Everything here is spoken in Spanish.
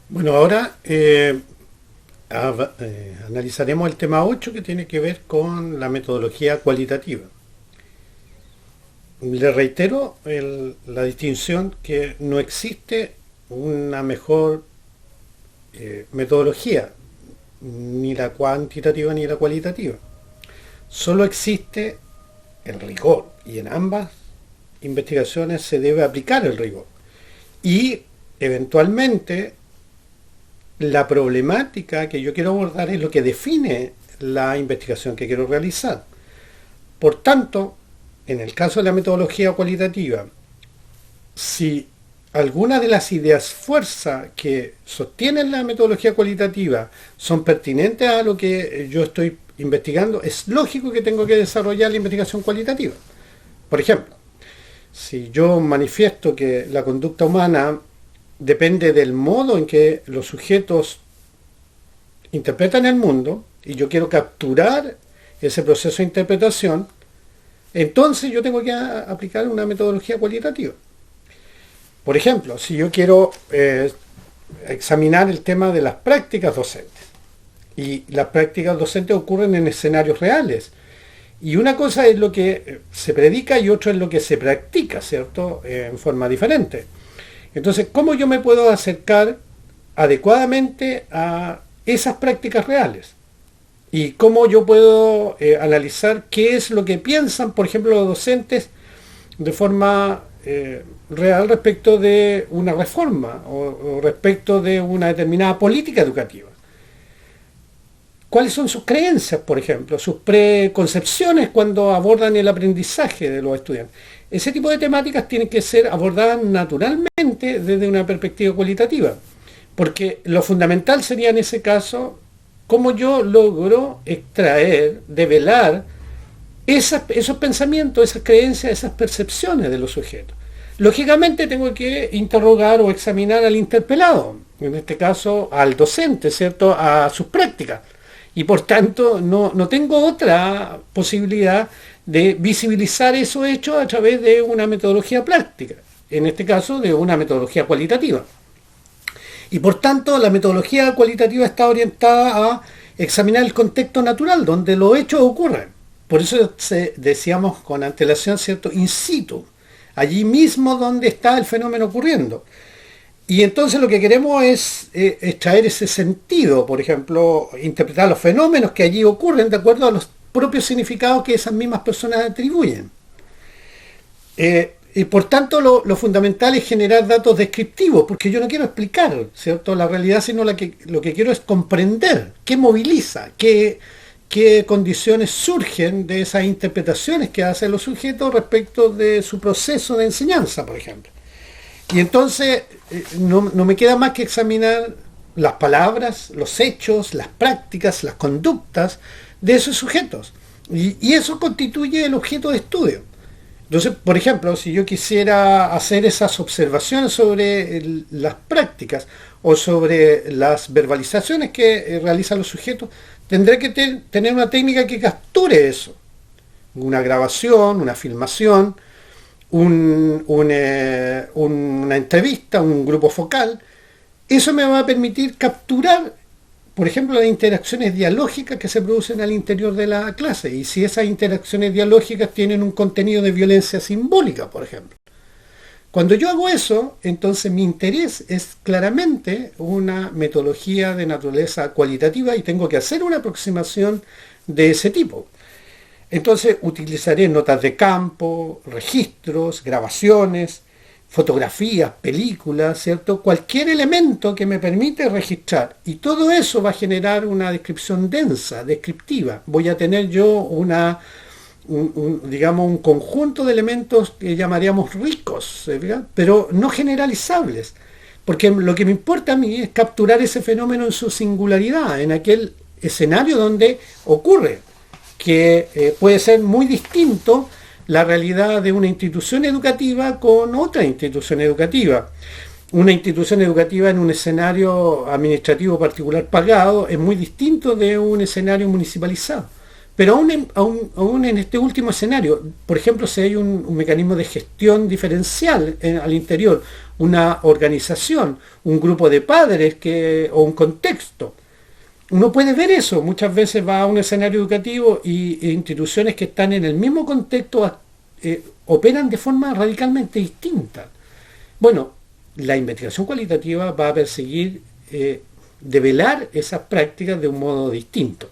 Bueno, ahora analizaremos el tema 8 que tiene que ver con la metodología cualitativa. Le reitero la distinción que no existe una mejor metodología, ni la cuantitativa ni la cualitativa. Solo existe el rigor y en ambas investigaciones se debe aplicar el rigor. Y eventualmente la problemática que yo quiero abordar es lo que define la investigación que quiero realizar. Por tanto, en el caso de la metodología cualitativa, si algunas de las ideas fuerza que sostienen la metodología cualitativa son pertinentes a lo que yo estoy investigando, es lógico que tengo que desarrollar la investigación cualitativa. Por ejemplo, si yo manifiesto que la conducta humana depende del modo en que los sujetos interpretan el mundo y yo quiero capturar ese proceso de interpretación, entonces yo tengo que aplicar una metodología cualitativa. Por ejemplo, si yo quiero examinar el tema de las prácticas docentes, y las prácticas docentes ocurren en escenarios reales, y una cosa es lo que se predica y otra es lo que se practica, ¿cierto? En forma diferente. Entonces, ¿cómo yo me puedo acercar adecuadamente a esas prácticas reales? Y cómo yo puedo analizar qué es lo que piensan, por ejemplo, los docentes de forma real respecto de una reforma o respecto de una determinada política educativa. ¿Cuáles son sus creencias, por ejemplo, sus preconcepciones cuando abordan el aprendizaje de los estudiantes? Ese tipo de temáticas tienen que ser abordadas naturalmente desde una perspectiva cualitativa, porque lo fundamental sería en ese caso cómo yo logro extraer, develar esos pensamientos, esas creencias, esas percepciones de los sujetos. Lógicamente tengo que interrogar o examinar al interpelado, en este caso al docente, ¿cierto?, a sus prácticas. Y por tanto no tengo otra posibilidad de visibilizar esos hechos a través de una metodología práctica, en este caso de una metodología cualitativa. Y por tanto la metodología cualitativa está orientada a examinar el contexto natural donde los hechos ocurren. Por eso decíamos con antelación, ¿cierto?, in situ, allí mismo donde está el fenómeno ocurriendo. Y entonces lo que queremos es extraer ese sentido, por ejemplo, interpretar los fenómenos que allí ocurren de acuerdo a los propios significados que esas mismas personas atribuyen. Y por tanto lo fundamental es generar datos descriptivos, porque yo no quiero explicar, ¿cierto?, la realidad, sino lo que quiero es comprender qué moviliza, qué condiciones surgen de esas interpretaciones que hacen los sujetos respecto de su proceso de enseñanza, por ejemplo. Y entonces no me queda más que examinar las palabras, los hechos, las prácticas, las conductas de esos sujetos. Y eso constituye el objeto de estudio. Entonces, por ejemplo, si yo quisiera hacer esas observaciones sobre las prácticas o sobre las verbalizaciones que realizan los sujetos, tendré que tener una técnica que capture eso. Una grabación, una filmación, una entrevista, un grupo focal. Eso me va a permitir capturar, por ejemplo, las interacciones dialógicas que se producen al interior de la clase, y si esas interacciones dialógicas tienen un contenido de violencia simbólica, por ejemplo. Cuando yo hago eso, entonces mi interés es claramente una metodología de naturaleza cualitativa y tengo que hacer una aproximación de ese tipo. Entonces utilizaré notas de campo, registros, grabaciones, fotografías, películas, ¿cierto? Cualquier elemento que me permite registrar. Y todo eso va a generar una descripción densa, descriptiva. Voy a tener yo digamos, un conjunto de elementos que llamaríamos ricos, ¿verdad?, pero no generalizables. Porque lo que me importa a mí es capturar ese fenómeno en su singularidad, en aquel escenario donde ocurre, que puede ser muy distinto la realidad de una institución educativa con otra institución educativa. Una institución educativa en un escenario administrativo particular pagado es muy distinto de un escenario municipalizado. Pero aún en este último escenario, por ejemplo, si hay un mecanismo de gestión diferencial al interior, una organización, un grupo de padres o un contexto, uno puede ver eso. Muchas veces va a un escenario educativo e instituciones que están en el mismo contexto operan de forma radicalmente distinta. Bueno, la investigación cualitativa va a perseguir develar esas prácticas de un modo distinto.